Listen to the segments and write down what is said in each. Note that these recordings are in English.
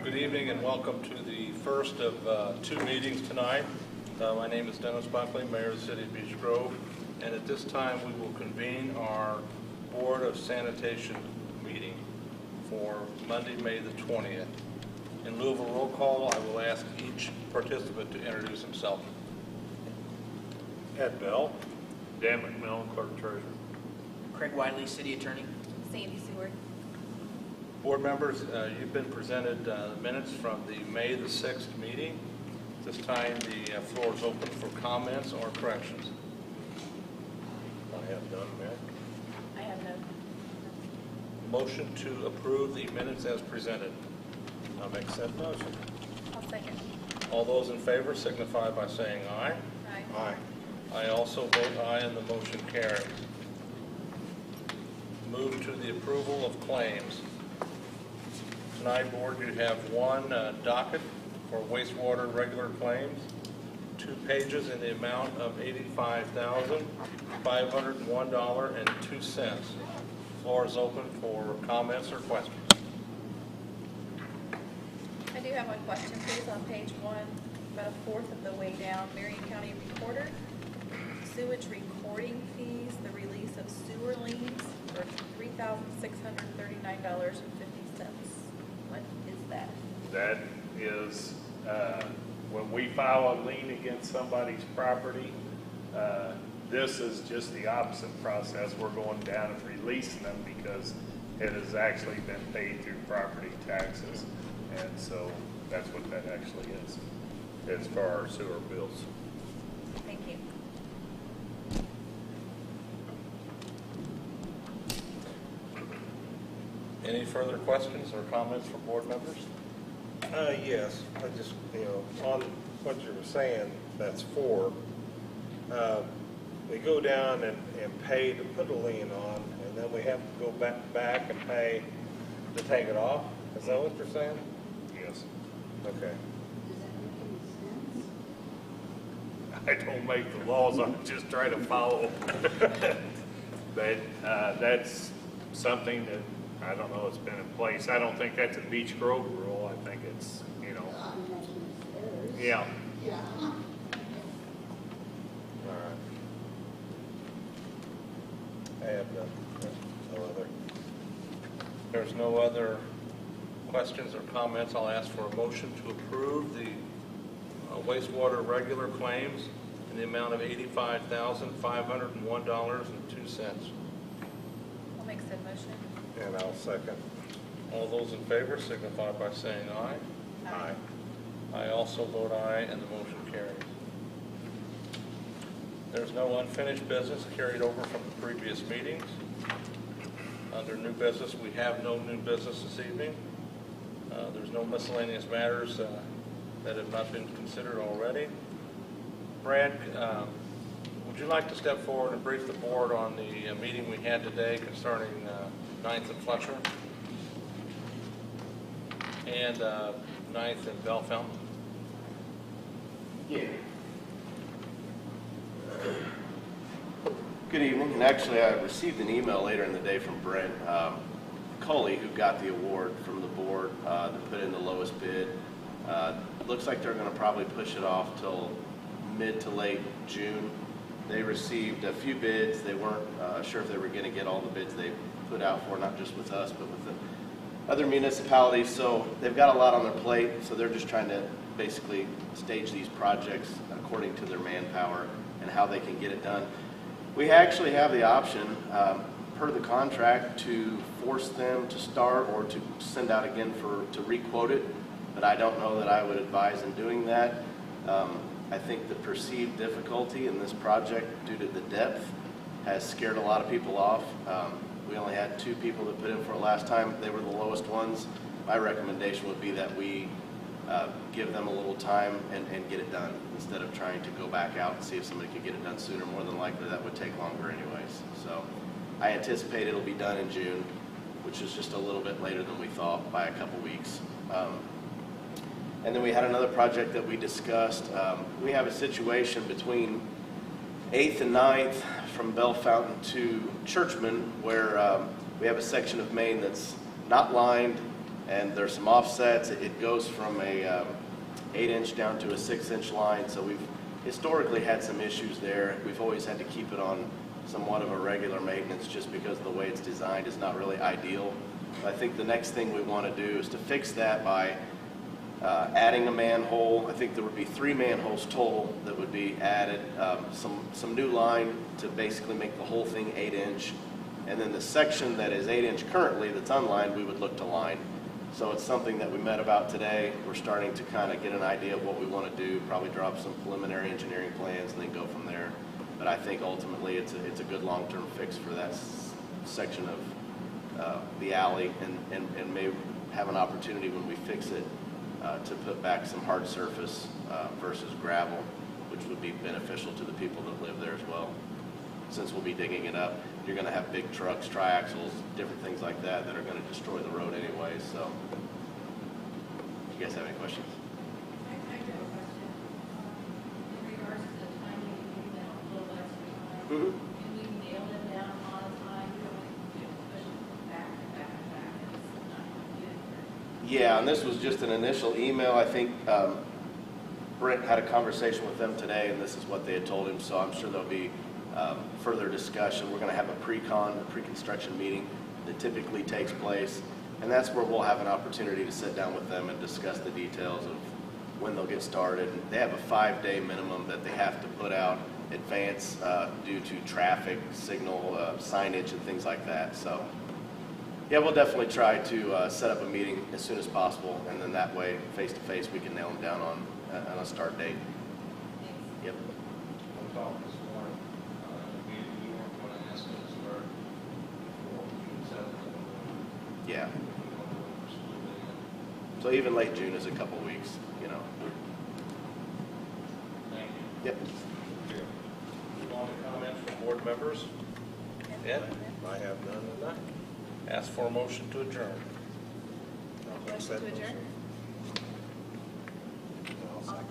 Good evening and welcome to the first of two meetings tonight. My name is Dennis Buckley, Mayor of the City of Beech Grove, and at this time we will convene our Board of Sanitation meeting for Monday, May the 20th. In lieu of a roll call, I will ask each participant to introduce himself. Ed Bell. Dan McMillan, Clerk Treasurer. Craig Wiley, City Attorney. Sandy Seward. Board members, you've been presented minutes from the May the 6th meeting. This time the floor is open for comments or corrections. I have none, Mayor. I have no. Motion to approve the minutes as presented. I'll make said motion. I'll second. All those in favor signify by saying aye. Aye. Aye. I also vote aye and the motion carries. Move to the approval of claims. Tonight, Board, you have one docket for wastewater regular claims, 2 pages in the amount of $85,501.02. Floor is open for comments or questions. I do have one question, please, on page 1, about a fourth of the way down. Marion County Recorder, sewage recording fees, the release of sewer liens for $3,639.50. What is that? That is when we file a lien against somebody's property, this is just the opposite process. We're going down and releasing them because it has actually been paid through property taxes. And so that's what that actually is. It's for our sewer bills. Thank you. Any further questions or comments from board members? Yes, I just, on what you were saying, that's for, we go down and pay to put a lien on, and then we have to go back and pay to take it off? Is that what you're saying? Yes. Okay. I don't make the laws, I'm just trying to follow. But that's something that, I don't know, it's been in place. I don't think that's a Beech Grove rule. I think it's, yeah. All right. I have no other. There's no other questions or comments. I'll ask for a motion to approve the wastewater regular claims in the amount of $85,501.02. I'll make said motion. And I'll second. All those in favor signify by saying aye. Aye. I also vote aye and the motion carries. There's no unfinished business carried over from the previous meetings. Under new business, we have no new business this evening. There's no miscellaneous matters that have not been considered already. Brad, would you like to step forward and brief the board on the meeting we had today concerning 9th and Fletcher and 9th and Bell Fountain? Yeah. Good evening, and actually I received an email later in the day from Brent Coley, who got the award from the board that put in the lowest bid. Looks like they're going to probably push it off till mid to late June. They received a few bids. They weren't sure if they were going to get all the bids they put out for, not just with us, but with the other municipalities. So they've got a lot on their plate, so they're just trying to basically stage these projects according to their manpower and how they can get it done. We actually have the option, per the contract, to force them to start or to send out again to re-quote it, but I don't know that I would advise in doing that. I think the perceived difficulty in this project due to the depth has scared a lot of people off. We only had 2 people that put in for it last time. They were the lowest ones. My recommendation would be that we give them a little time and get it done instead of trying to go back out and see if somebody could get it done sooner. More than likely that would take longer anyways. So I anticipate it'll be done in June, which is just a little bit later than we thought by a couple weeks. And then we had another project that we discussed. We have a situation between 8th and 9th from Bell Fountain to Churchman where we have a section of main that's not lined and there's some offsets. It goes from a 8-inch down to a 6-inch line, so we've historically had some issues there. We've always had to keep it on somewhat of a regular maintenance just because the way it's designed is not really ideal. I think the next thing we want to do is to fix that by adding a manhole. I think there would be 3 manholes total that would be added, some new line to basically make the whole thing 8-inch, and then the section that is 8-inch currently that's unlined, we would look to line. So it's something that we met about today. We're starting to kind of get an idea of what we want to do, probably draw up some preliminary engineering plans and then go from there. But I think ultimately it's a good long-term fix for that section of the alley, and may have an opportunity when we fix it to put back some hard surface versus gravel, which would be beneficial to the people that live there as well. Since we'll be digging it up, you're going to have big trucks, triaxles, different things like that that are going to destroy the road anyway. So, you guys have any questions? I do have a question. In regards to the timing, you gave them a little extra time. Mm-hmm. Can we nail them down on time? You don't push them back and back and back. It's not good. Yeah, and this was just an initial email. I think Brent had a conversation with them today, and this is what they had told him. So I'm sure there'll be further discussion. We're going to have a pre-construction meeting that typically takes place, and that's where we'll have an opportunity to sit down with them and discuss the details of when they'll get started. They have a 5-day minimum that they have to put out advance due to traffic signal signage and things like that. So yeah, we'll definitely try to set up a meeting as soon as possible, and then that way, face to face, we can nail them down on a start date. Yep. One thought this morning, we weren't going to ask them to start before June 7th. Yeah. We want to split it in. So even late June is a couple weeks, you know. Thank you. Yep. Move on to comments from board members. Ed, I have none tonight. ask for a motion to adjourn. Motion to adjourn? I'll second.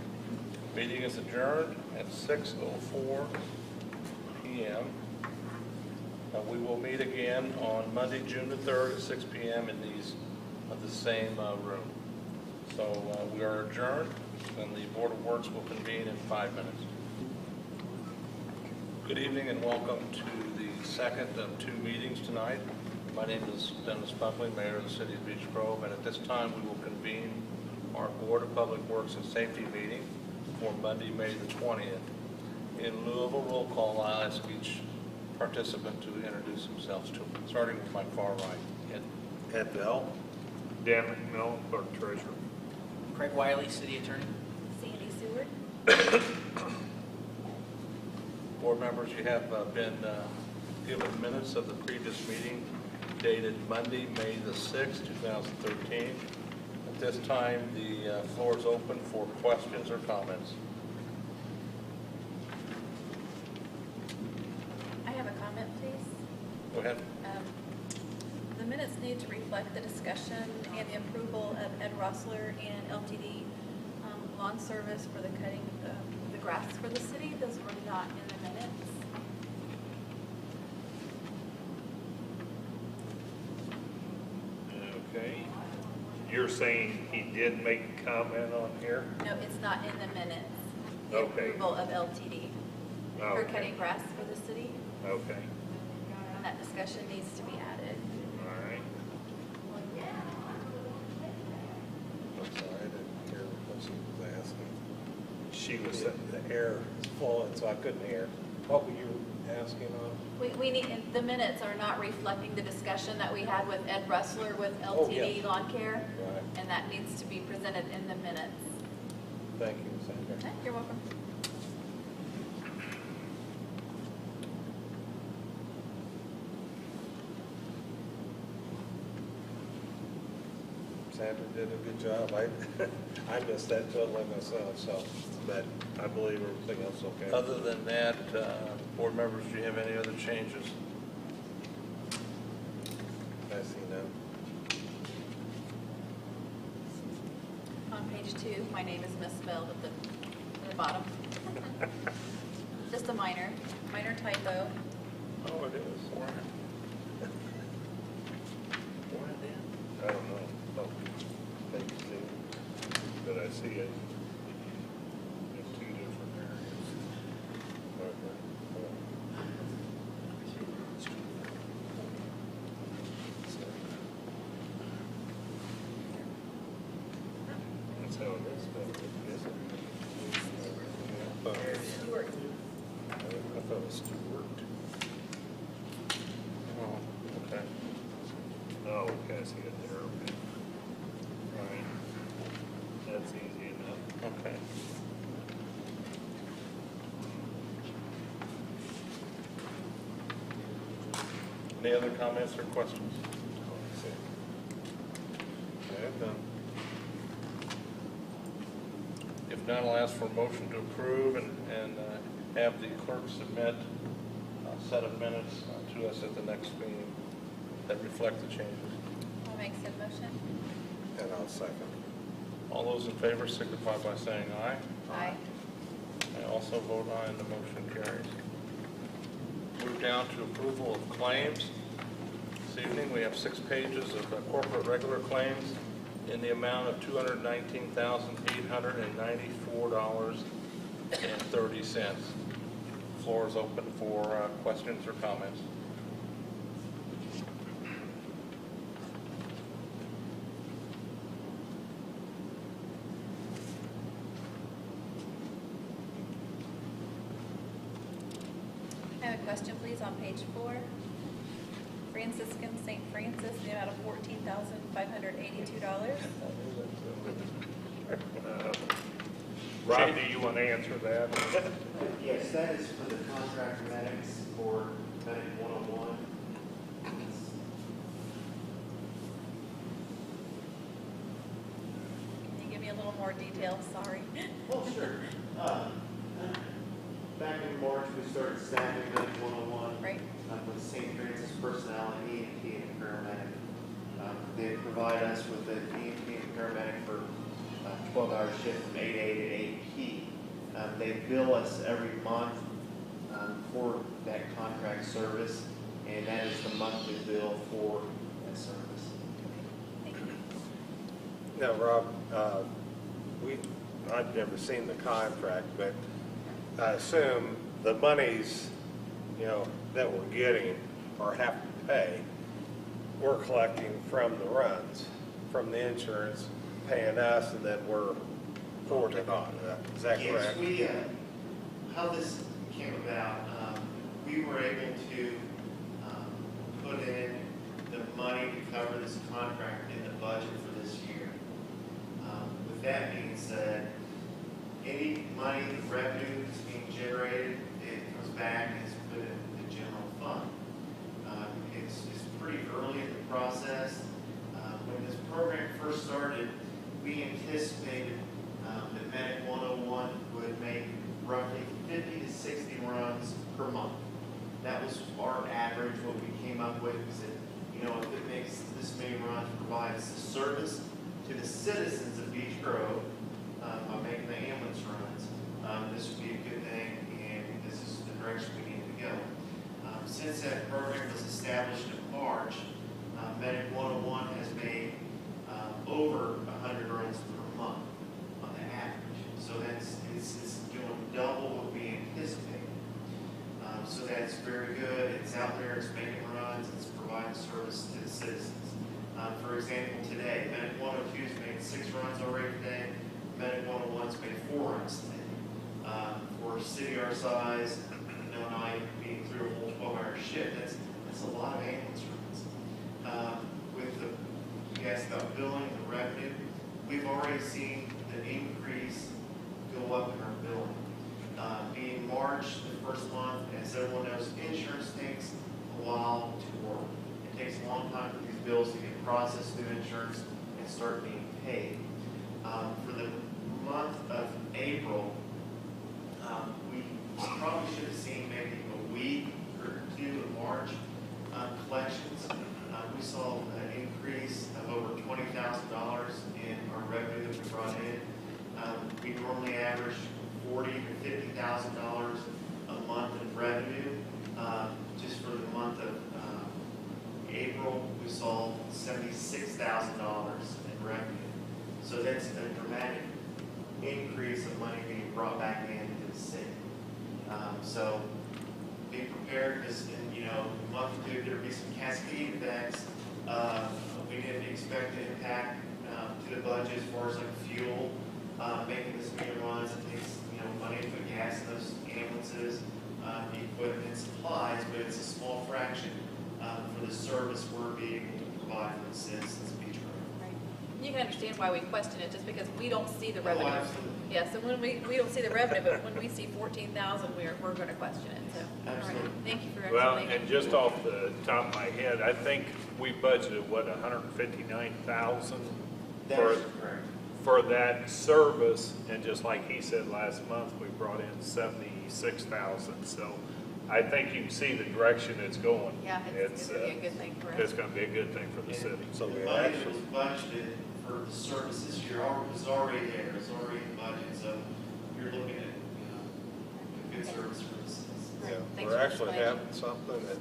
Meeting is adjourned at 6:04 p.m. We will meet again on Monday, June the 3rd at 6 p.m. in the same room. So we are adjourned, and the Board of Works will convene in 5 minutes. Good evening and welcome to the second of 2 meetings tonight. My name is Dennis Buckley, Mayor of the City of Beech Grove, and at this time we will convene our Board of Public Works and Safety meeting for Monday, May the 20th. In lieu of a roll call, I'll ask each participant to introduce themselves to me, starting with my far right. Ed Bell. Dan McMillan, Clerk Treasurer. Craig Wiley, City Attorney. Sandy Seward? Board members, you have been given minutes of the previous meeting dated Monday, May the 6th, 2013. At this time, the floor is open for questions or comments. I have a comment, please. Go ahead. The minutes need to reflect the discussion and the approval of Ed Rossler and LTD lawn service for the cutting the grass for the city. Those were not in the minutes. Okay. You're saying he did make a comment on here? No, it's not in the minutes. The Okay. approval of LTD for Okay. cutting grass for the city, Okay, and that discussion needs to be added. all right. I'm sorry, I didn't hear what she was asking. She was, The air is flowing, so I couldn't hear. What were you asking on? We need, the minutes are not reflecting the discussion that we had with Ed Russler with Oh, LTD yes. Lawn Care, Right. and that needs to be presented in the minutes. Thank you, Sandra. Okay, you're welcome. Sandra did a good job. I missed that totally myself, so, but I believe everything else okay. Other than that, board members, do you have any other changes? I see none. On page 2, my name is misspelled at the bottom. Just a minor typo. Oh, it is. I don't know. Oh. see it in two different areas. That's how it is, isn't it? Stewart. I thought it was Stewart. Oh, okay. Oh, okay, I see it there, okay. Right. That's easy enough. Okay. Any other comments or questions? Okay, done. If not, I'll ask for a motion to approve and have the clerk submit a set of minutes to us at the next meeting that reflect the changes. I'll make said motion. And I'll second. All those in favor signify by saying aye. Aye. I also vote aye and the motion carries. Move down to approval of claims. This evening, we have 6 pages of corporate regular claims in the amount of $219,894.30. Floor is open for questions or comments. I have a question, please, on page 4. Franciscan St. Francis, the amount of $14,582. Rob, do you want to answer that? Yes, that is for the contract medics for Medic 101. Can you give me a little more detail? Sorry. Oh, sure. Back in March, we started staffing Medic 101 Right. with St. Francis personnel and EMT and paramedic. They provide us with an EMT and paramedic for a 12-hour shift from 8 A to 8 P. They bill us every month for that contract service, and that is the monthly bill for that service. Thank you. Now, Rob, I've never seen the contract, but I assume the monies, that we're getting or have to pay, we're collecting from the runs, from the insurance, paying us, and then we're forwarding on. Is that correct? Yes, how this came about, we were able to put in the money to cover this contract in the budget for this year. With that being said, any money, the revenue that's being generated, it comes back and is put in the general fund. It's pretty early in the process. When this program first started, we anticipated that Medic 101 would make roughly 50 to 60 runs per month. That was our average, what we came up with. We said, if it makes this many runs, provides the service to the citizens of Beech Grove by making the ambulance runs, this would be a good thing, and this is the direction we need to go. Since that program was established in March, Medic 101 has made over 100 runs per month on the average. So it's doing double what we anticipated. So that's very good. It's out there, it's making runs, it's providing service to the citizens. For example, today, Medic 102 has made 6 runs already today. Medic 101's made 4 runs today. For a city our size, and I being through a whole 12-hour shift, that's a lot of ambulance runs. With the, you asked about billing, the revenue, we've already seen the increase go up in our billing. Being March, the first month, as everyone knows, insurance takes a while to work. It takes a long time for these bills to get processed through insurance and start being paid. For the month of April, we probably should have seen maybe a week or 2 in March collections. We saw an increase of over $20,000 in our revenue that we brought in. We normally average $40,000 to $50,000 a month in revenue. Just for the month of April, we saw $76,000 in revenue. So that's a dramatic increase of money being brought back into the city. So be prepared, because in, a month or two, there'll be some cascade effects. We didn't expect an impact to the budget as far as like fuel, making this many runs. It takes, money to put gas in those ambulances, equipment and supplies, but it's a small fraction for the service we're being able to provide for the citizens of Beech Grove. Right. You can understand why we question it, just because we don't see the Oh, revenue. absolutely. Yeah, so when we don't see the revenue, but when we see 14,000, we're going to question it, so. All right. Absolutely. Thank you for your Well, explanation. and just off the top of my head, I think we budgeted, what, 159,000 That for, is correct. for that service, and just like he said last month, we brought in 76,000. So I think you can see the direction it's going. Yeah, it's going to be a good thing for us. It's going to be a good thing for the city. So The we money that actually, was budgeted for the service this year was already there, it's already in the budget, so you're looking at, a good service for the citizens. yeah, Thanks we're for actually explaining. having something that,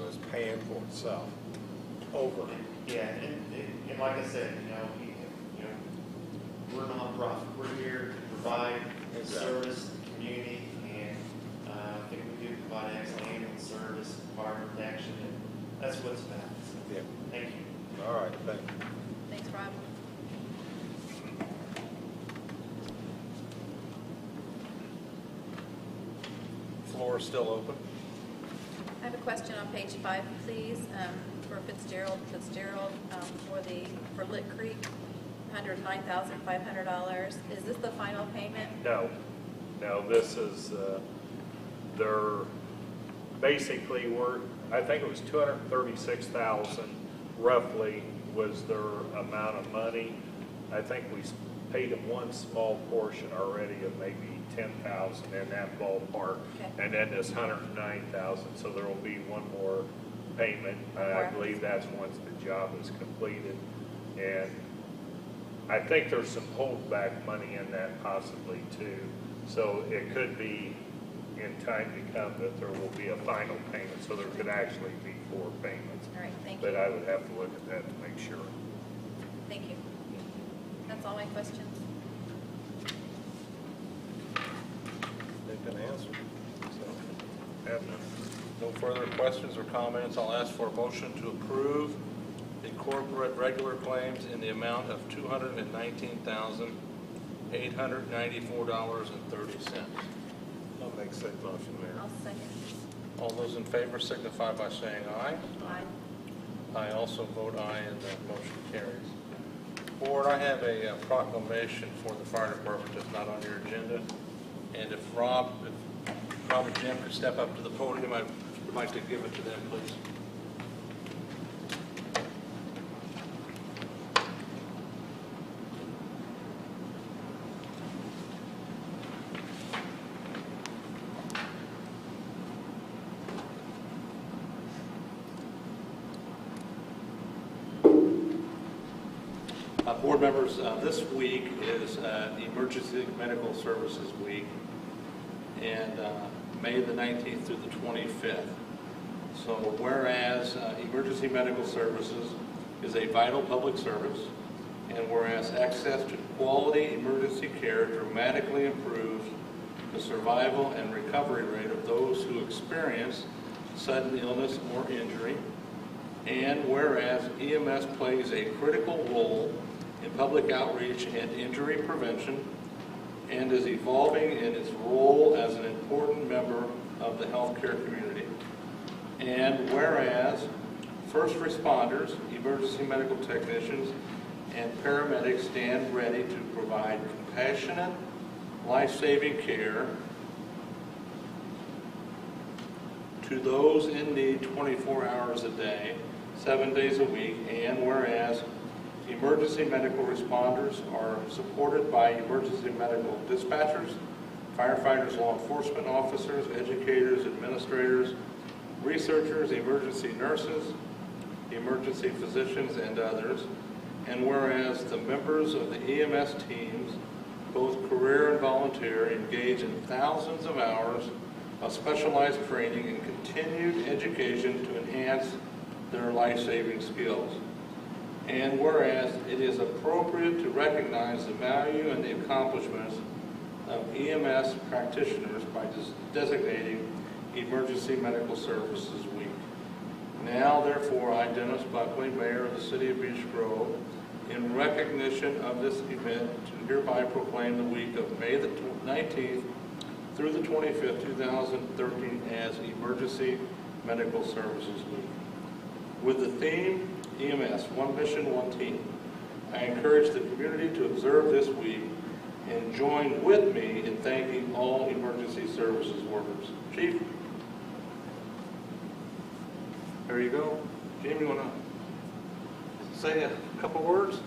is paying for itself over. Yeah, and like I said, we're a nonprofit, we're here to provide Exactly. service to the community, and I think we do provide excellent ambulance service, fire protection, and that's what it's about. So, Yeah. thank you. All right, thank you. Thanks, Rob. Floor is still open. I have a question on page 5, please, for Fitzgerald, for Lick Creek, $109,500. Is this the final payment? No, this is, basically, I think it was 236,000 roughly was their amount of money. I think we paid them one small portion already of maybe 10,000 in that ballpark. Okay. And then this 109,000, so there will be one more payment. I believe that's once the job is completed. And I think there's some holdback money in that possibly too. So it could be in time to come that there will be a final payment, so there could actually be 4 payments. All right, thank you. But I would have to look at that to make sure. Thank you. That's all my questions. They've been answered. So, Have none. No further questions or comments. I'll ask for a motion to approve the corporate regular claims in the amount of $219,894.30. I'll make said motion, Mayor. I'll second. All those in favor signify by saying aye. Aye. I also vote aye, and that motion carries. Board, I have a proclamation for the fire department that's not on your agenda. And if Rob and Jim could step up to the podium, I would like to give it to them, please. Board members, this week is Emergency Medical Services Week, and May the 19th through the 25th. So whereas emergency medical services is a vital public service, and whereas access to quality emergency care dramatically improves the survival and recovery rate of those who experience sudden illness or injury, and whereas EMS plays a critical role in public outreach and injury prevention, and is evolving in its role as an important member of the healthcare community. And whereas first responders, emergency medical technicians, and paramedics stand ready to provide compassionate, life-saving care to those in need 24 hours a day, 7 days a week, and whereas emergency medical responders are supported by emergency medical dispatchers, firefighters, law enforcement officers, educators, administrators, researchers, emergency nurses, emergency physicians, and others. And whereas the members of the EMS teams, both career and volunteer, engage in thousands of hours of specialized training and continued education to enhance their life-saving skills. And whereas it is appropriate to recognize the value and the accomplishments of EMS practitioners by designating Emergency Medical Services Week. Now, therefore, I, Dennis Buckley, Mayor of the City of Beech Grove, in recognition of this event, do hereby proclaim the week of May the 19th through the 25th, 2013 as Emergency Medical Services Week. With the theme, EMS, one mission, one team. I encourage the community to observe this week and join with me in thanking all emergency services workers. Chief? There you go. Jamie, you want to say a couple words?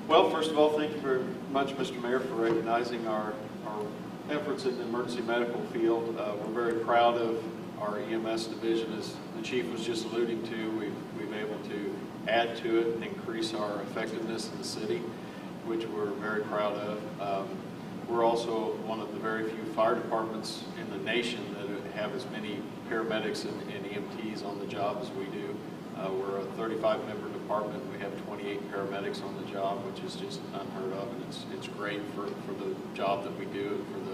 Well, first of all, thank you very much, Mr. Mayor, for recognizing our efforts in the emergency medical field. We're very proud of our EMS division, as the chief was just alluding to. We've been able to add to it and increase our effectiveness in the city, which we're very proud of. We're also one of the very few fire departments in the nation that have as many paramedics and EMTs on the job as we do. We're a 35-member department. We have 28 paramedics on the job, which is just unheard of, and it's great for the job that we do and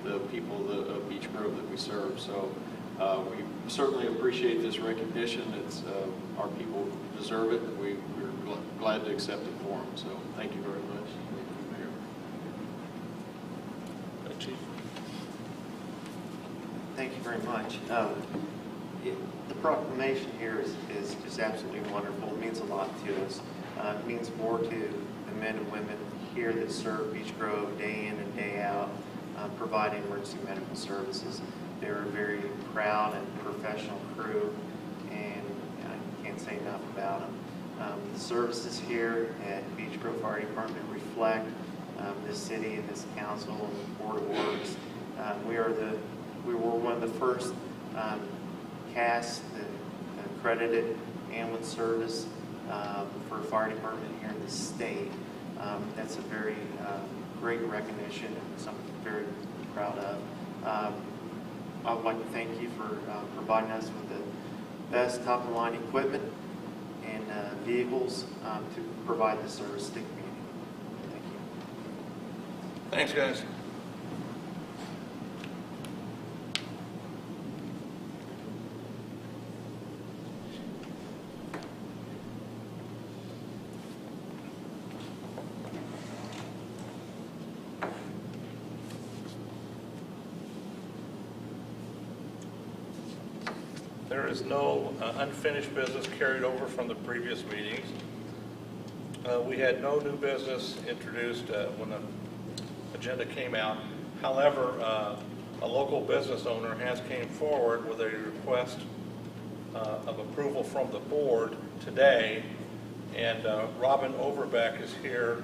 for the people of Beech Grove that we serve. So we certainly appreciate this recognition. It's our people deserve it, and we're glad to accept it for them. So thank you very much. Thank you, Mayor. Chief. Thank you very much. The proclamation here is absolutely wonderful. It means a lot to us. It means more to the men and women here that serve Beech Grove day in and day out, providing emergency medical services. They're a very proud and professional crew, and I can't say enough about them. The services here at Beech Grove Fire Department reflect this city and this council and the Board of Works. We were one of the first CAS, the accredited ambulance service for a fire department here in the state. That's a very great recognition and something very proud of. I would like to thank you for providing us with the best top-of-the-line equipment and vehicles to provide the service to the community. Thank you. Thanks, guys. There is no unfinished business carried over from the previous meetings. We had no new business introduced when the agenda came out. However, a local business owner has came forward with a request of approval from the board today, and Robin Overbeck is here.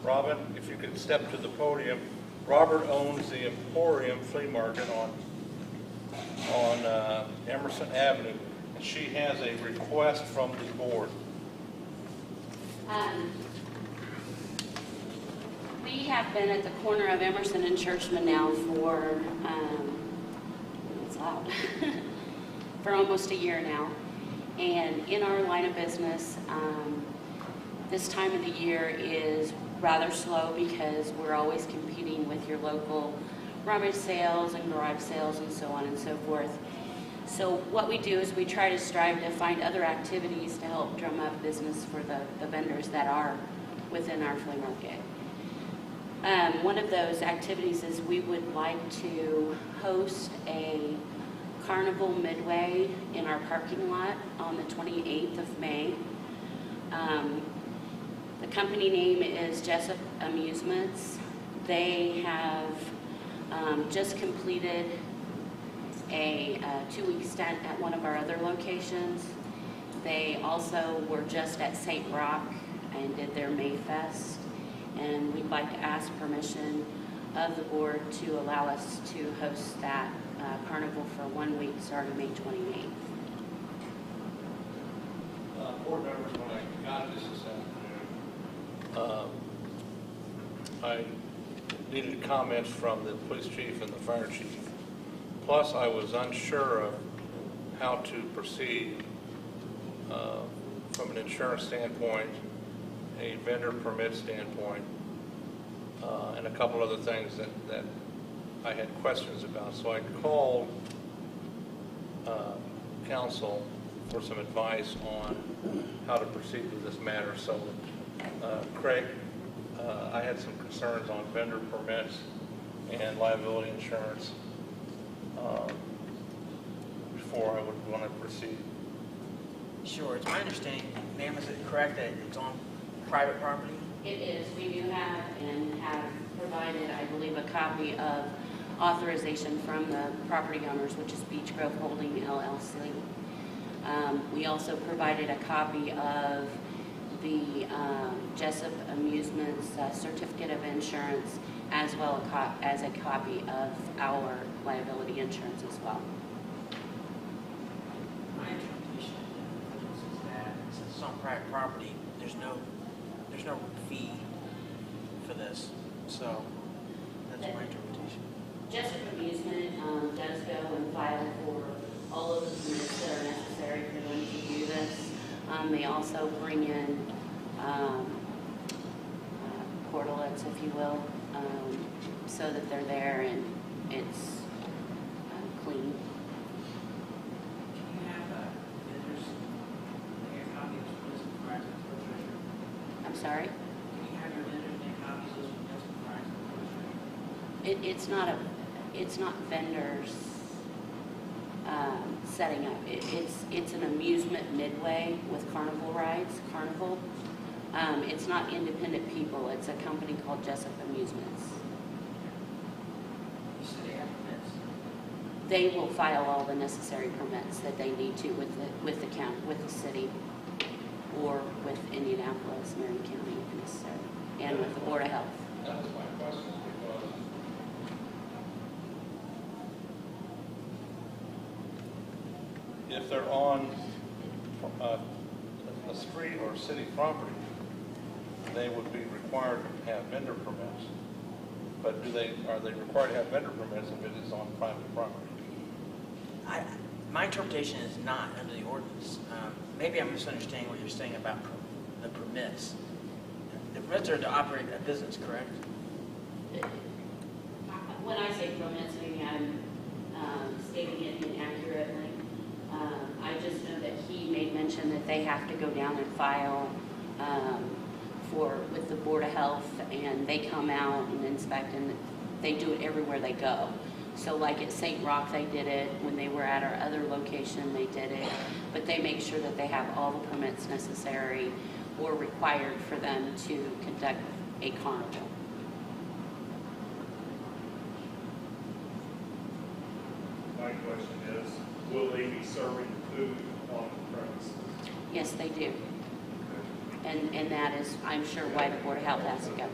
Robin, if you could step to the podium. Robert owns the Emporium Flea Market on Emerson Avenue, and she has a request from the board. We have been at the corner of Emerson and Churchman now for, it's loud, for almost a year now. And in our line of business, this time of the year is rather slow because we're always competing with your local rummage sales and garage sales and so on and so forth. So what we do is we try to strive to find other activities to help drum up business for the vendors that are within our flea market. One of those activities is we would like to host a carnival midway in our parking lot on the 28th of May. The company name is Jessup Amusements. They have just completed a 2-week stint at one of our other locations. They also were just at St. Rock and did their May Fest, and we'd like to ask permission of the board to allow us to host that carnival for 1 week starting May 28th. Board members, when I got this afternoon, I needed comments from the police chief and the fire chief. Plus, I was unsure of how to proceed from an insurance standpoint, a vendor permit standpoint, and a couple other things that I had questions about. So I called council for some advice on how to proceed with this matter. So Craig, I had some concerns on vendor permits and liability insurance before I would want to proceed. Sure, it's my understanding, ma'am, is it correct that it's on private property? It is. We do have and have provided, I believe, a copy of authorization from the property owners, which is Beech Grove Holding LLC. We also provided a copy of the Jessup Amusements certificate of insurance, as well as a copy of our liability insurance as well. My interpretation is that since it's on private property, there's no fee for this. So that's my interpretation. Jessup Amusement does go and file for all of the permits that are necessary for them to do this. They also bring in portalets, if you will, so that they're there and it's clean. Can you have vendors make a copy of this prior to the treasurer? I'm sorry? Can you have your vendors make copies of this prior to the treasurer? It's not vendors setting up. It's an amusement midway with carnival rides, Carnival. It's not independent people. It's a company called Jessup Amusements. You said they have permits? They will file all the necessary permits that they need to with the county, with the city, or with Indianapolis, Marion County, if necessary, and with the Board of Health. That was my question, because if they're on a street or city property, they would be required to have vendor permits. But are they required to have vendor permits if it is on private property? My interpretation is not under the ordinance. Maybe I'm misunderstanding what you're saying about the permits. The permits are to operate a business, correct? When I say permits, maybe I'm stating it inaccurately. I just know that he made mention that they have to go down and file with the Board of Health, and they come out and inspect, and they do it everywhere they go. So like at St. Roch, they did it. When they were at our other location, they did it. But they make sure that they have all the permits necessary or required for them to conduct a carnival. My question is, will they be serving food on the premises? Yes, they do. And that is, I'm sure, why the Board of Health has to go.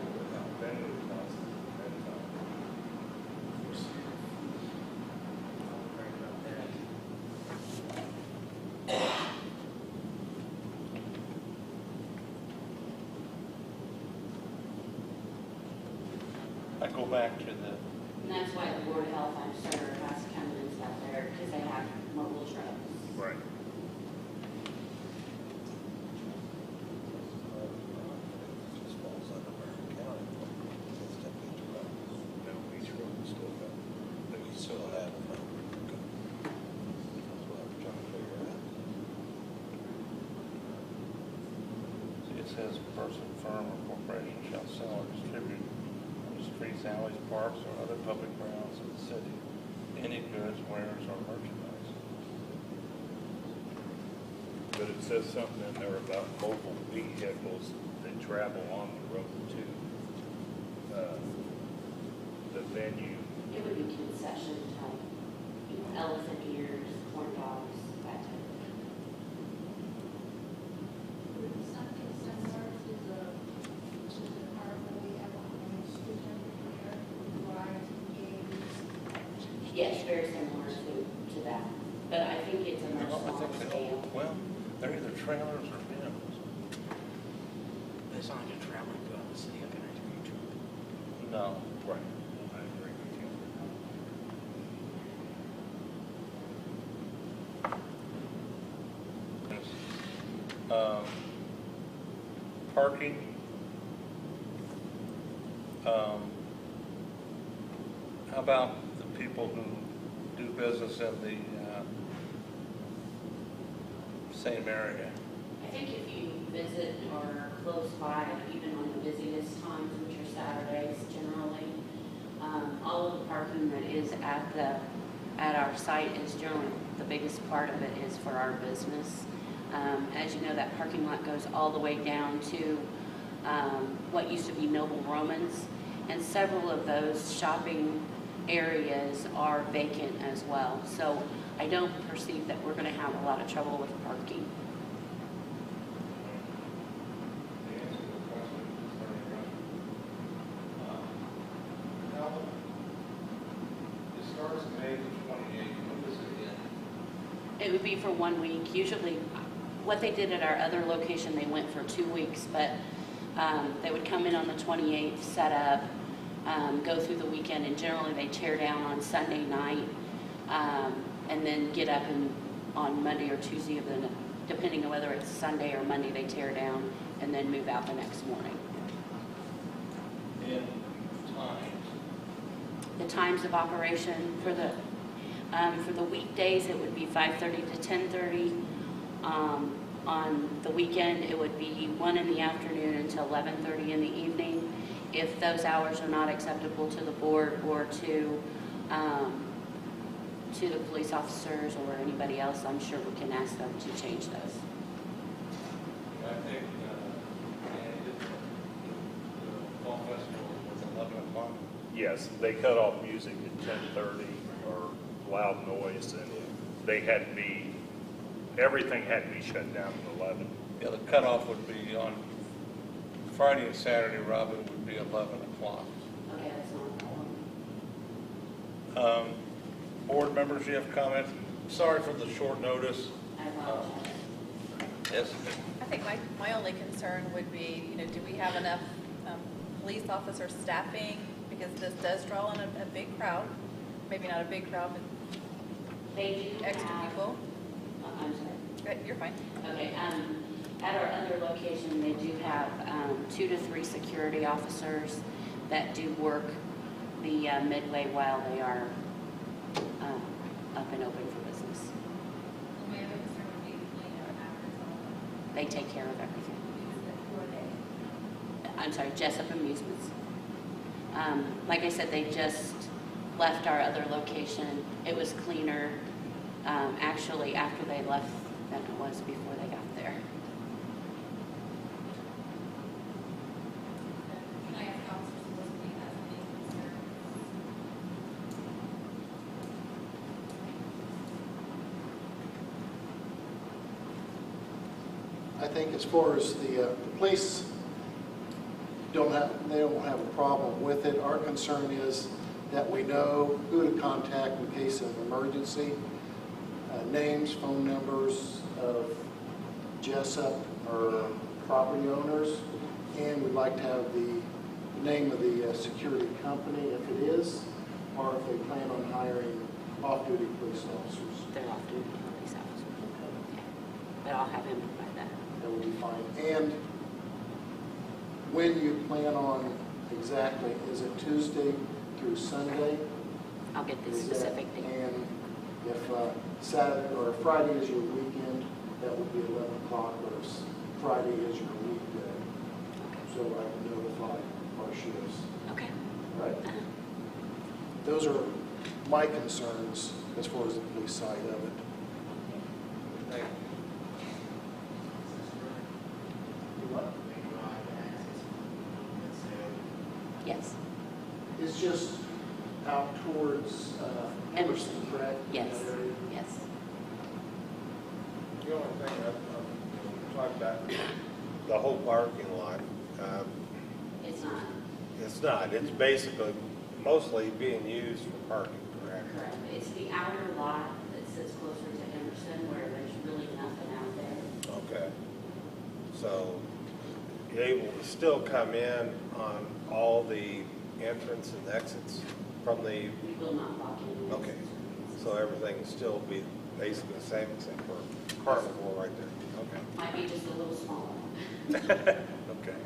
I go back to the, And that's why the Board of Health, I'm sure, has to come and inspect there, because they have mobile trucks. Right. see, it says person, firm, or corporation shall sell or distribute on the streets, alleys, parks, or other public grounds of the city any goods, wares, or merchandise. But it says something in there about mobile vehicles that travel on the road to the venue. It would be concession type, elephant ears, corn dogs, that type of thing. Something similar to the carnival we have on Main Street every year, rides, games. Yes, very similar to that. But I think it's a much Well, I smaller think scale. well, they're either trailers or vehicles. It's not like you're traveling throughout the city like an ice cream truck. No. Right. I agree with you. Parking. How about the people who do business in the same area? I think if you visit or are close by, even on the busiest times, which are Saturdays generally, all of the parking that is at our site is generally, the biggest part of it is for our business. As you know, that parking lot goes all the way down to what used to be Noble Romans, and several of those shopping areas are vacant as well. So I don't perceive that we're going to have a lot of trouble with parking. To answer the question, now, it starts May the 28th, when does it end? It would be for 1 week. Usually, what they did at our other location, they went for 2 weeks, but they would come in on the 28th, set up, go through the weekend, and generally they tear down on Sunday night, and then get up on Monday or Tuesday of the, depending on whether it's Sunday or Monday, they tear down and then move out the next morning. And times? The times of operation for the weekdays, it would be 5:30 to 10:30. On the weekend, it would be 1 in the afternoon until 11:30 in the evening. If those hours are not acceptable to the board or to the police officers or anybody else, I'm sure we can ask them to change those. I think, the fall festival was 11 o'clock. Yes, they cut off music at 10:30 or loud noise, and they had to be, everything had to be shut down at 11. Yeah, the cutoff would be on Friday and Saturday, Robin, would be 11 o'clock. Okay, that's not a problem. Board members, you have comments? Sorry for the short notice. I apologize. Yes? I think my only concern would be, do we have enough police officer staffing? Because this does draw in a big crowd. Maybe not a big crowd, but They do extra have, people. I'm sorry. You're fine. Okay, at our other location, they do have 2 to 3 security officers that do work the midway while they are up and open for business. They take care of everything. I'm sorry, Jessup Amusements. Like I said, they just left our other location. It was cleaner, actually, after they left than it was before they got there. Can I ask Officer Solicitor, has any concerns? I think as far as the police they don't have a problem with it. Our concern is that we know who to contact in case of emergency, names, phone numbers of Jessup or property owners, and we'd like to have the name of the security company if it is, or if they plan on hiring off-duty police officers. They're off duty police officers. Yeah. But I'll have him provide that. That would be fine. And when you plan on exactly, is it Tuesday through Sunday? I'll get the Is that- specific date. And if Saturday or Friday is your weekend, that would be 11 o'clock, or if Friday is your weekday. So I can notify our shifts. Okay. Right? Those are my concerns as far as the police side of it. Thank you. Yes. It's just out towards Emerson, correct? Yes. In that area? Yes. The only thing I've talked about, the whole parking lot, It's not. it's not. It's basically mostly being used for parking, correct? Correct. It's the outer lot that sits closer to Emerson where there's really nothing out there. Okay. So you're able to still come in on all the entrance and exits from the, We will not block any. okay. So everything will still be basically the same except for Carnival right there. Might be just a little smaller. Okay.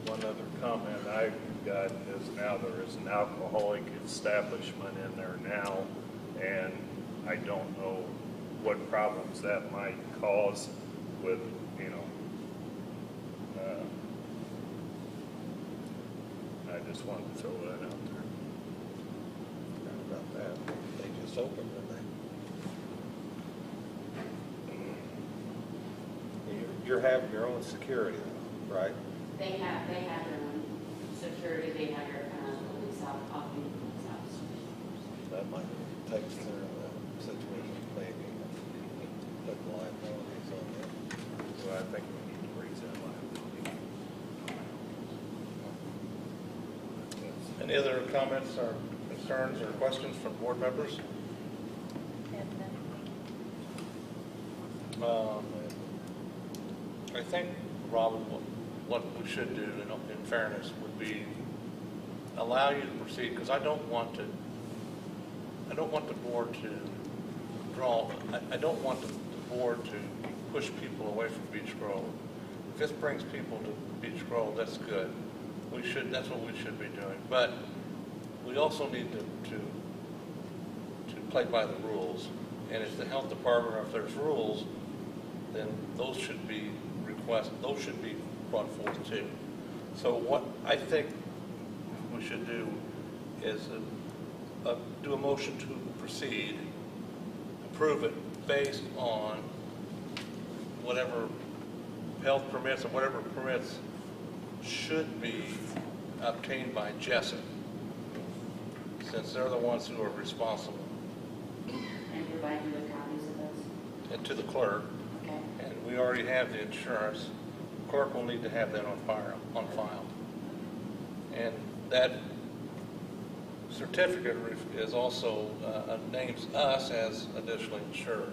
One other comment I've got is now there is an alcoholic establishment in there now, and I don't know what problems that might cause with, you know, I just wanted to throw that out there. How about that? They just opened, didn't they? You're having your own security, right? They have their own security, they have their police out, off the police house. That might take care of the situation, maybe. Put liabilities on them. Well, I think we need to raise that liability. Any other comments or concerns or questions from board members? And then, I think, Robin, what we should do, in fairness, would be allow you to proceed, because I don't want the board to I don't want the board to push people away from Beech Grove. If this brings people to Beech Grove, that's good. That's what we should be doing. But we also need to play by the rules. And if the health department, or if there's rules, then those should be brought forth too. So what I think we should do is do a motion to proceed, approve it based on whatever health permits or whatever permits should be obtained by Jessup, since they're the ones who are responsible. And provide you with copies of those? And to the clerk. Okay. And we already have the insurance. Clerk will need to have that on file. And that certificate is also, names us as additionally insured,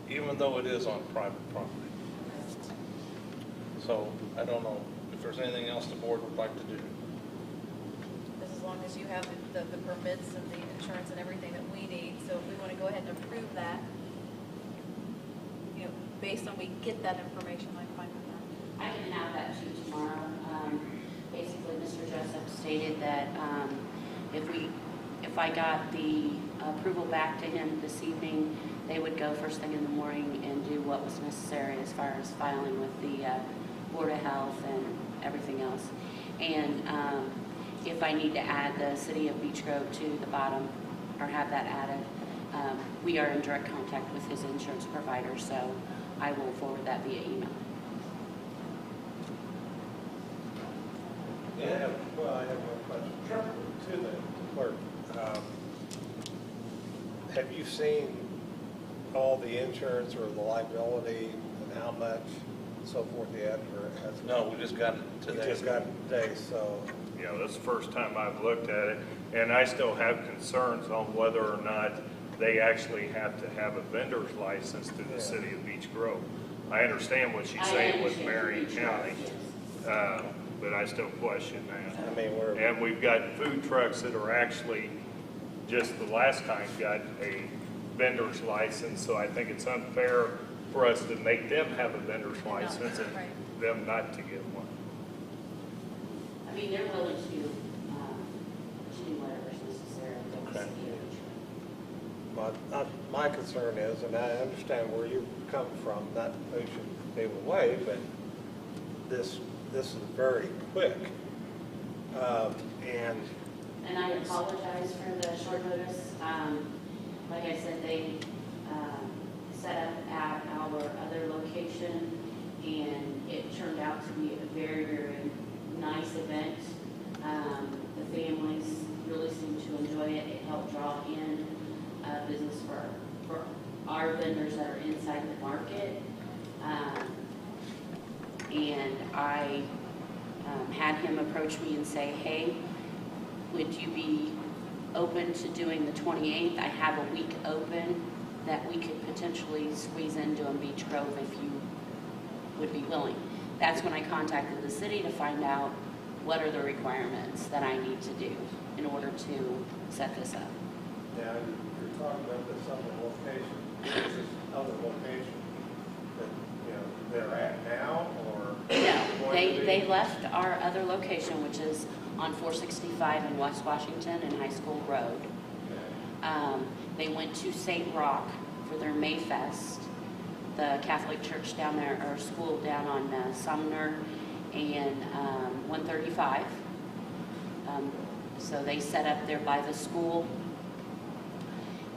even though it is on private property. So I don't know if there's anything else the board would like to do. as long as you have the permits and the insurance and everything that we need. So if we want to go ahead and approve that, based on we get that information, I'm fine with that. I can have that to you tomorrow. Basically, Mr. Jessup stated that if I got the approval back to him this evening, they would go first thing in the morning and do what was necessary as far as filing with the Board of Health and everything else. And if I need to add the City of Beech Grove to the bottom or have that added, we are in direct contact with his insurance provider, so I will forward that via email. I have one question. To the clerk. Have you seen all the insurance or the liability and how much, and so forth yet, or has? No, we just got it today. You just got it today, so. This is the first time I've looked at it, and I still have concerns on whether or not they actually have to have a vendor's license through the City of Beech Grove. I understand what she's saying with Marion County, but I still question that. And we've got food trucks that are actually, just the last time, got a vendor's license, so I think it's unfair for us to make them have a vendor's license and them not to get one. I mean, they're willing to do whatever's necessary. My concern is, and I understand where you come from, not pushing people away, but this is very quick. And I apologize for the short notice. Like I said, they set up at our other location, and it turned out to be a very, very nice event. The families really seemed to enjoy it. It helped draw in business for our vendors that are inside the market. And I had him approach me and say, hey, would you be open to doing the 28th? I have a week open that we could potentially squeeze in doing Beech Grove if you would be willing. That's when I contacted the city to find out what are the requirements that I need to do in order to set this up. Now, you're talking about this other location, that they're at now, or? No, they left our other location, which is on 465 in West Washington and High School Road. They went to St. Rock for their Mayfest, the Catholic church down there, or school down on Sumner and 135. So they set up there by the school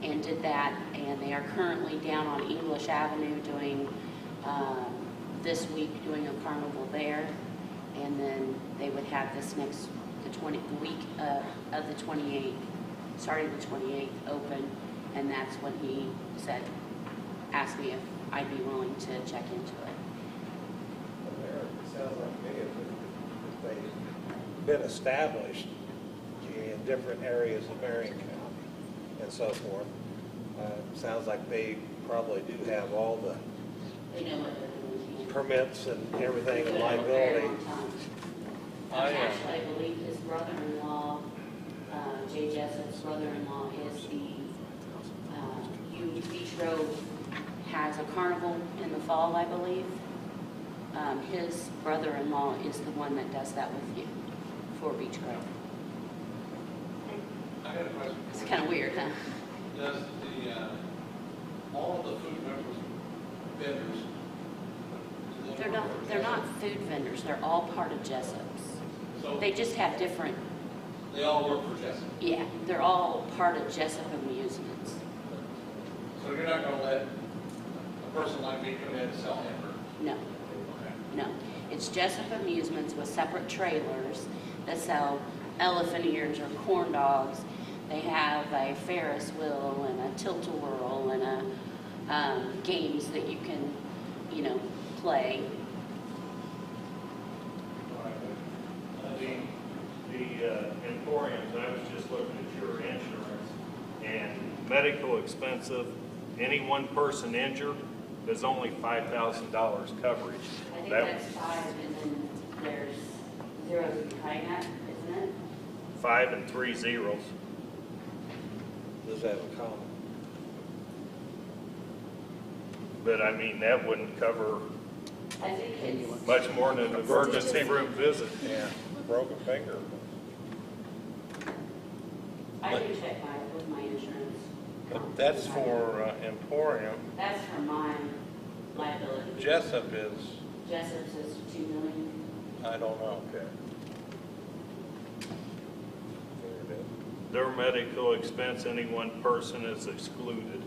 and did that, and they are currently down on English Avenue doing, this week, doing a carnival there, and then they would have this next, the week of the 28th, starting the 28th, open, and that's when he said, asked me if I'd be willing to check into it. It sounds like me, if they've been established in different areas of Marion County and so forth. Sounds like they probably do have all the They know what they're doing. permits and everything and Been over a very liability. long time. I, Actually, I believe his brother-in-law, Jay Jessup's brother-in-law, is the, Beech Grove has a carnival in the fall, I believe. His brother-in-law is the one that does that with you for Beech Grove. I got a question. It's kind of weird, huh? Does all of the food vendors? do they work for They're not Jessup? food vendors, they're all part of Jessup's. So They just have different, they all work for Jessup? yeah, they're all part of Jessup Amusements. So you're not gonna let a person like me come in and sell hamburgers? No, Okay. no. It's Jessup Amusements with separate trailers that sell elephant ears or corn dogs. They have a Ferris wheel and a tilt-a-whirl and games that you can, play. The Emporiums, I was just looking at your insurance, and medical expensive, any one person injured, there's only $5,000 coverage. I think That- that's 5, and then there's zeros behind that, isn't it? 5 and 3 zeros. Does that have a comma? But I mean, that wouldn't cover I think it's, much more than an emergency room visit. Yeah, broken finger. I can check with my insurance. but that's for Emporium. That's for my liability. Jessup is, Jessup's is $2 million. I don't know. Okay. Their medical expense, any one person is excluded.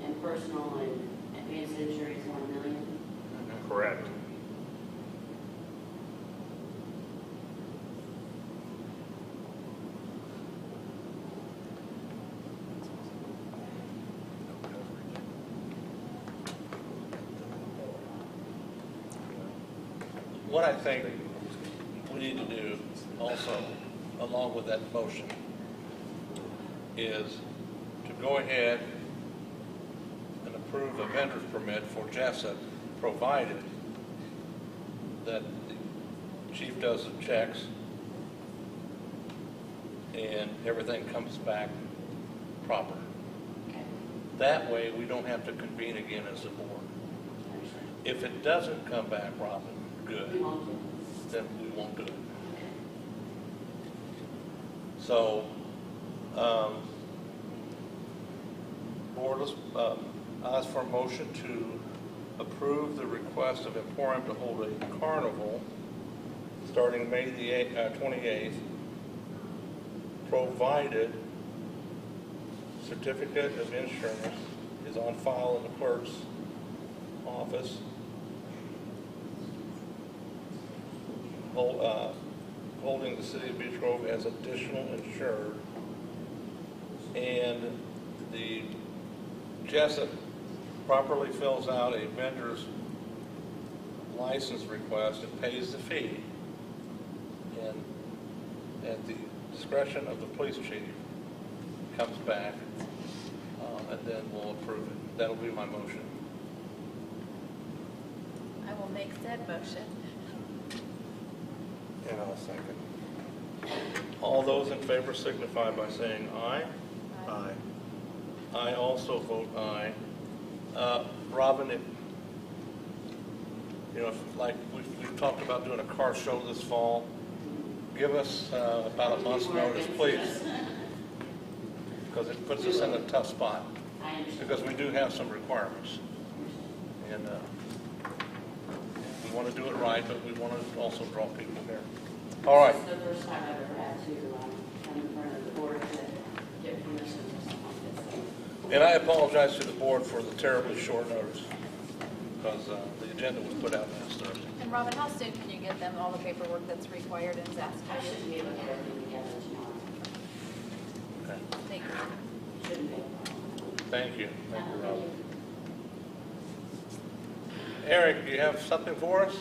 And personal and advanced injury is $1 million. Correct. What I think we need to do also, along with that motion, is to go ahead and approve a vendor's permit for Jessup, provided that the chief does the checks and everything comes back proper. Okay. That way, we don't have to convene again as a board. If it doesn't come back proper, We good, won't do. then we won't do it. So, board, let's ask for a motion to approve the request of Emporium to hold a carnival starting May the 28th, provided certificate of insurance is on file in the clerk's office. Holding the city of Beech Grove as additional insured, and the Jessup properly fills out a vendor's license request and pays the fee, and at the discretion of the police chief comes back, and then we'll approve it. That'll be my motion. I will make said motion. And I'll second. All those in favor signify by saying aye. Aye. I also vote aye. Robin, if, you know, like we've talked about doing a car show this fall, give us about a month's notice, please. Because it puts us in a tough spot. Because we do have some requirements. And we want to do it right, but we want to also draw people here. All right. This is the first time I've ever had to come in front of the board to get permission for something like this. And I apologize to the board for the terribly short notice, because the agenda was put out last Thursday. And Robin, how soon can you get them all the paperwork that's required and is asked I for you? should be able to get everything together tomorrow. Okay. Thank you. Shouldn't be a problem. Thank you. Thank you, Robin. Eric, do you have something for us?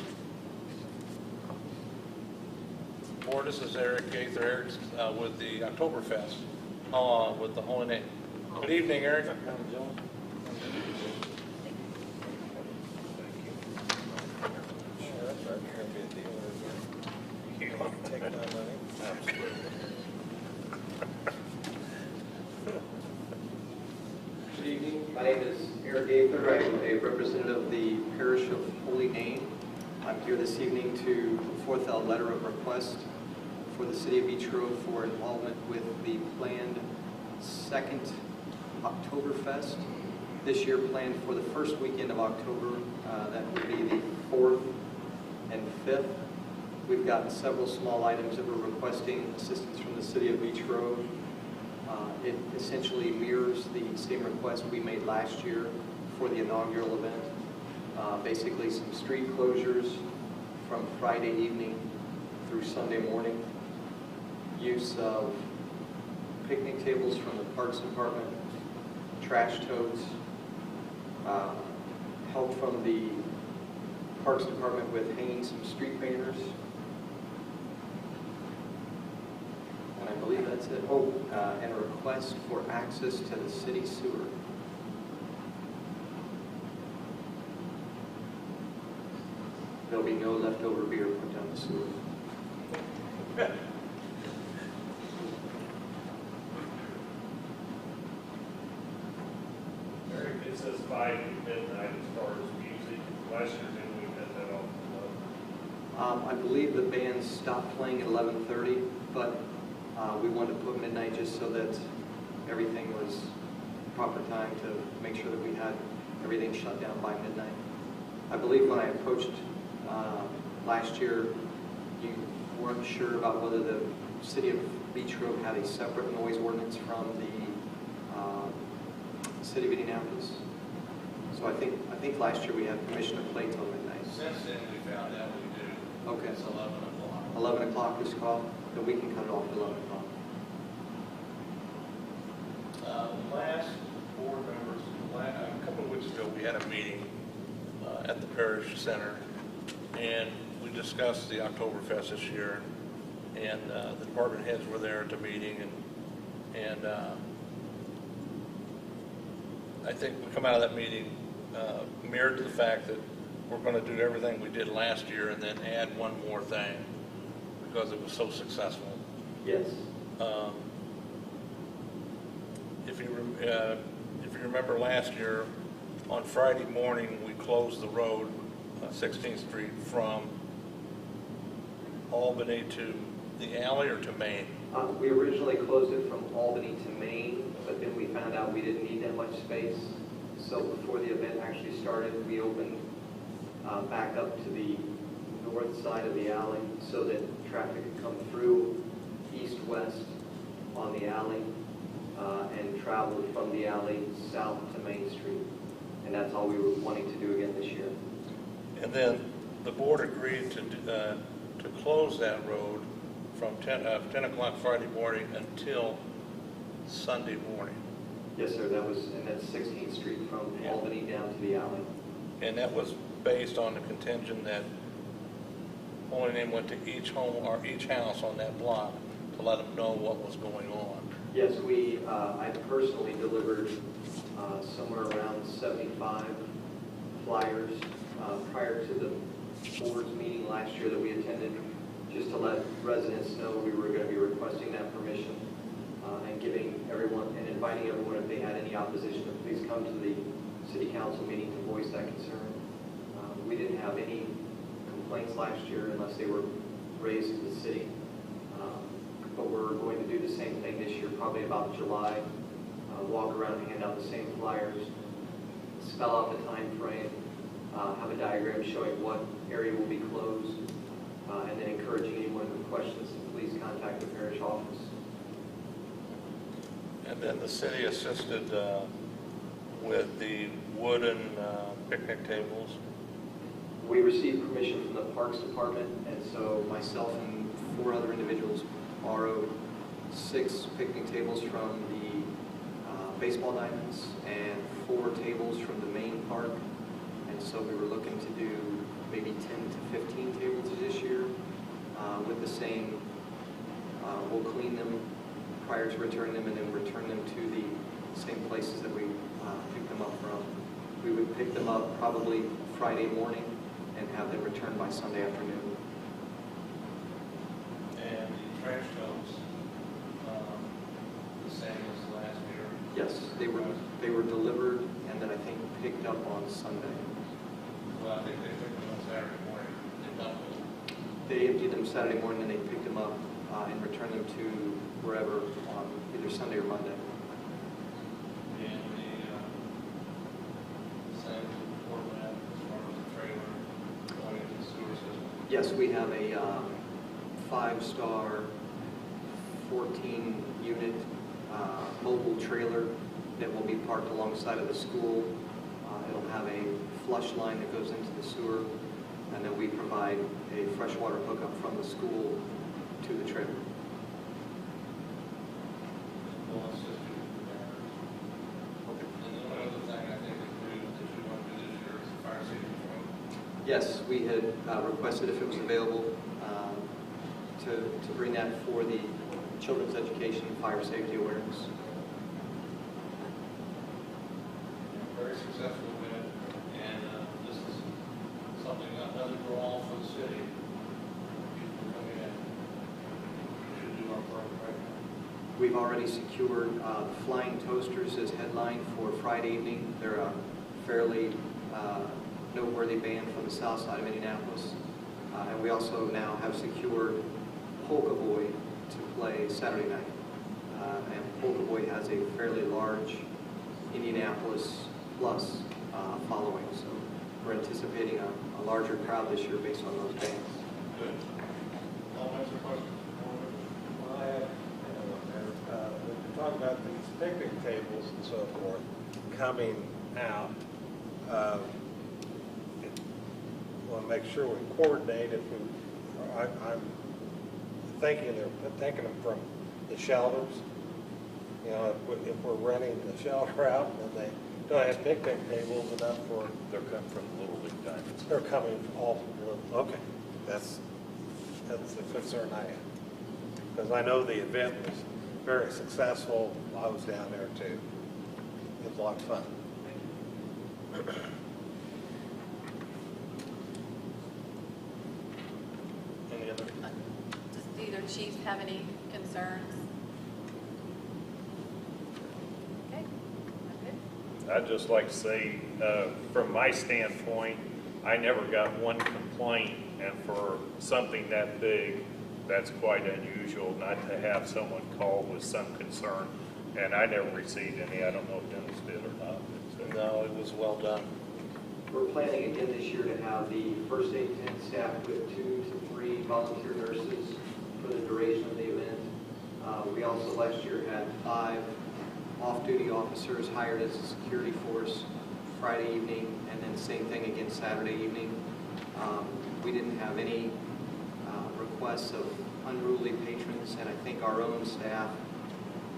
Board, this is Eric Gaither, Eric's with the Oktoberfest, with the Holy Name. Good evening, Eric. Take my money. Good evening. My name is Eric Gaither. I am a representative of the Parish of Holy Name. I'm here this evening to put forth a letter of request for the City of Beech Grove for involvement with the planned second Oktoberfest. This year planned for the first weekend of October. That would be the 4th and 5th. We've gotten several small items that we're requesting assistance from the City of Beech Grove. It essentially mirrors the same request we made last year for the inaugural event. Basically some street closures from Friday evening through Sunday morning. Use of picnic tables from the Parks Department, trash totes, help from the Parks Department with hanging some street banners. And I believe that's it. Oh, and a request for access to the city sewer. There'll be no leftover beer put down the sewer. Eric, it says 5 to midnight as far as music. Last year, didn't we had that off the I believe the band stopped playing at 11:30, but we wanted to put midnight just so that everything was proper time to make sure that we had everything shut down by midnight. I believe when I approached last year, you weren't sure about whether the City of Beech Grove had a separate noise ordinance from the City of Indianapolis. So I think last year we had permission to play till midnight. Since then, we found out we do. Okay. It's 11 o'clock. 11 o'clock is called, then we can cut it off at 11 o'clock. Last board members, a couple of weeks ago, we had a meeting at the parish center, and we discussed the Oktoberfest this year, and the department heads were there at the meeting, and I think we come out of that meeting mirrored to the fact that we're going to do everything we did last year and then add one more thing because it was so successful. Yes. If you remember last year, on Friday morning, we closed the road, 16th Street, from Albany to the alley or to Main? We originally closed it from Albany to Maine, but then we found out we didn't need that much space. So before the event actually started, we opened back up to the north side of the alley so that traffic could come through east-west on the alley and travel from the alley south to Main Street. And that's all we were wanting to do again this year. And then the board agreed to close that road from 10 o'clock Friday morning until Sunday morning. Yes, sir. And that's 16th Street from Albany down to the alley. And that was based on the contingent that Holy Name went to each home or each house on that block to let them know what was going on. Yes, I personally delivered somewhere around 75 flyers prior to the board's meeting last year that we attended, just to let residents know we were going to be requesting that permission and giving everyone and inviting everyone, if they had any opposition, to please come to the city council meeting to voice that concern. We didn't have any complaints last year unless they were raised to the city. But we're going to do the same thing this year, probably about July. Walk around and hand out the same flyers, spell out the time frame, have a diagram showing what area will be closed, and then encouraging anyone with questions to please contact the parish office. And then the city assisted with the wooden picnic tables. We received permission from the Parks Department, and so myself and 4 other individuals borrowed 6 picnic tables from the baseball diamonds and 4 tables from the main park. And so we were looking to do maybe 10 to 15 tables this year with the same, we'll clean them prior to returning them and then return them to the same places that we picked them up from. We would pick them up probably Friday morning and have them returned by Sunday afternoon. And the trash dumps, the same as last year? Yes, they were delivered and then I think picked up on Sunday. Well, I think they picked them on Saturday morning. They dumped them. They emptied them Saturday morning and they picked them up and returned them to wherever on either Sunday or Monday. And the same format as far as the trailer going into the sewer system? Yes, we have a 5-star, 14-unit mobile trailer that will be parked alongside of the school. It'll have a flush line that goes into the sewer, and then we provide a freshwater hookup from the school to the trailer. Well, let's just do that. And the only other thing I think that you want to do this year is the fire safety training. Yes, we had requested if it was available to bring that for the children's education and fire safety awareness. Very successful event, and this is something, another draw for the city. People coming in, we should do our part right now. We've already secured Flying Toasters as headline for Friday evening. They're a fairly noteworthy band from the south side of Indianapolis. And we also now have secured Polka Boy to play Saturday night. And Polka Boy has a fairly large Indianapolis plus following. So we're anticipating a larger crowd this year based on those bands. Good. Comments or questions? Well, I have, when we talk about these picnic tables and so forth coming out, want to make sure we coordinate if we, I'm thinking they're taking them from the shelters. You know, if we're renting the shelter out and they don't have picnic tables enough for. They're coming from the Little League Diamonds. They're coming all from Little. Okay, that's the concern I have, because I know the event was very successful. I was down there too. It was a lot of fun. Any other? Does either chief have any concerns? Okay, good. I'd just like to say, from my standpoint, I never got one complaint, and for something that big, that's quite unusual not to have someone call with some concern, and I never received any. I don't know if Dennis did or not. No, it was well done. We're planning again this year to have the first aid tent staffed with 2 to 3 volunteer nurses for the duration of the event. We also last year had 5 off-duty officers hired as a security force Friday evening, and then same thing again Saturday evening. We didn't have any requests of unruly patrons, and I think our own staff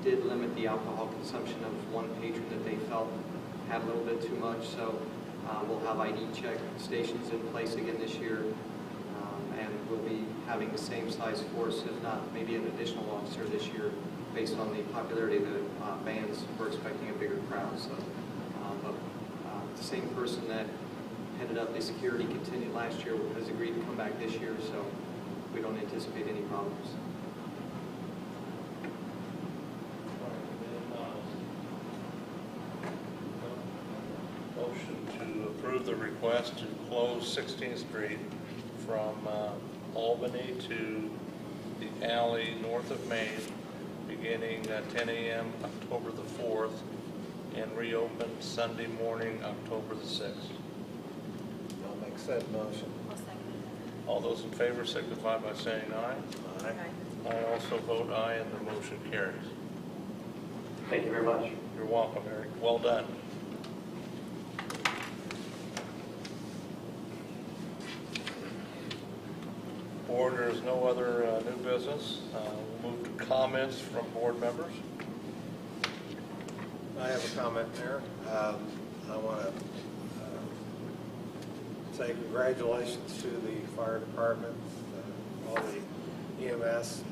did limit the alcohol consumption of one patron that they felt had a little bit too much. So we'll have ID check stations in place again this year, and we'll be having the same size force, if not maybe an additional officer this year, based on the popularity of the bands. We're expecting a bigger crowd. So, but the same person that headed up the security continued last year has agreed to come back this year, so we don't anticipate any problems. the request to close 16th Street from Albany to the alley north of Main, beginning at 10 a.m. October the 4th, and reopen Sunday morning, October the 6th. I'll make said motion. I'll second All those in favor signify by saying aye. that. Aye. I also vote aye, and the motion carries. Thank you very much. You're welcome, Eric. Well done. Board, there is no other new business. We'll move to comments from board members. I have a comment there. I want to say congratulations to the fire department, all the EMS.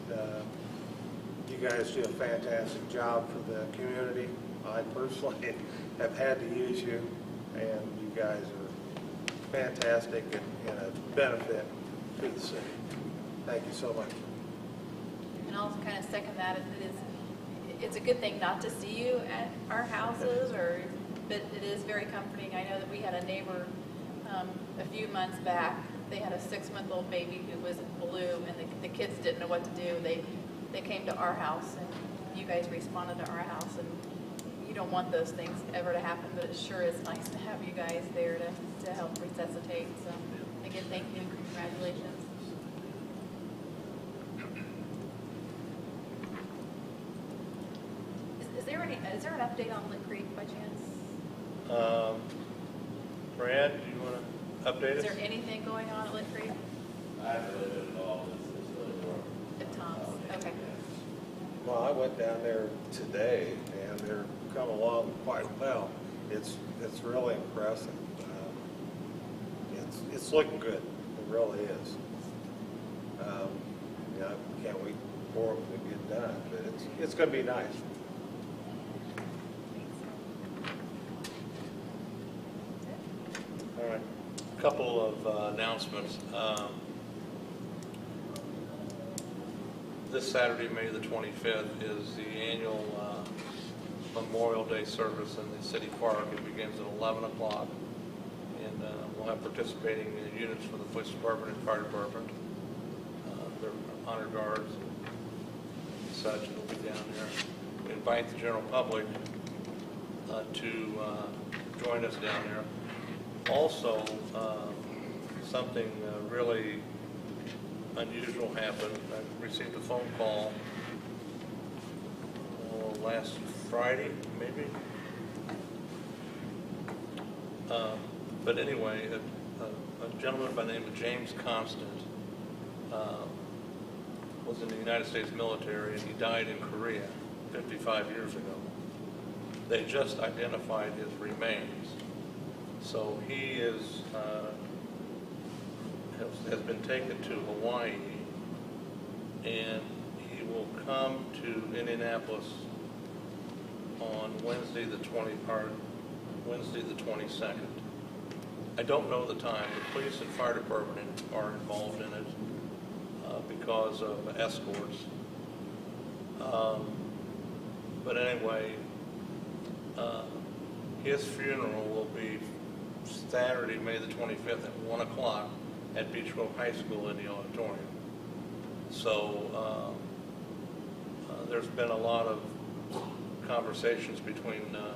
You guys do a fantastic job for the community. I personally have had to use you, and you guys are fantastic and a benefit to the city. Thank you so much. And I'll kind of second that. It's a good thing not to see you at our houses, but it is very comforting. I know that we had a neighbor a few months back. They had a 6-month-old baby who was blue, and the kids didn't know what to do. They came to our house, and you guys responded to our house. And you don't want those things ever to happen, but it sure is nice to have you guys there to help resuscitate. So again, thank you and congratulations. Is there an update on Lick Creek by chance? Brad, do you want to update us? Is there anything going on at Lick Creek? I haven't really been involved. It's really more. At Tom's? Okay. Well, I went down there today, and they're come along quite well. It's really impressive. It's looking good. It really is. I can't wait for them to get done, but it's going to be nice. All right. A couple of announcements. This Saturday, May the 25th, is the annual Memorial Day service in the city park. It begins at 11 o'clock, and we'll have participating units for the police department and fire department. Their honor guards and such will be down there. We invite the general public to join us down there. Also, something really unusual happened. I received a phone call last Friday, maybe. But anyway, a gentleman by the name of James Constant was in the United States military, and he died in Korea 55 years ago. They just identified his remains. So he has been taken to Hawaii, and he will come to Indianapolis on Wednesday the 22nd. I don't know the time. The police and fire department are involved in it because of escorts. But anyway, his funeral will be Saturday, May the 25th at 1 o'clock at Beech Grove High School in the auditorium. So there's been a lot of conversations between the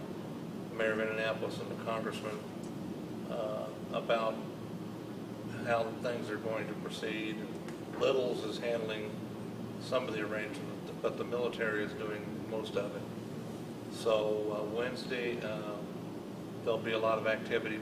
mayor of Indianapolis and the congressman about how things are going to proceed. Littles is handling some of the arrangements, but the military is doing most of it. So Wednesday, there'll be a lot of activity.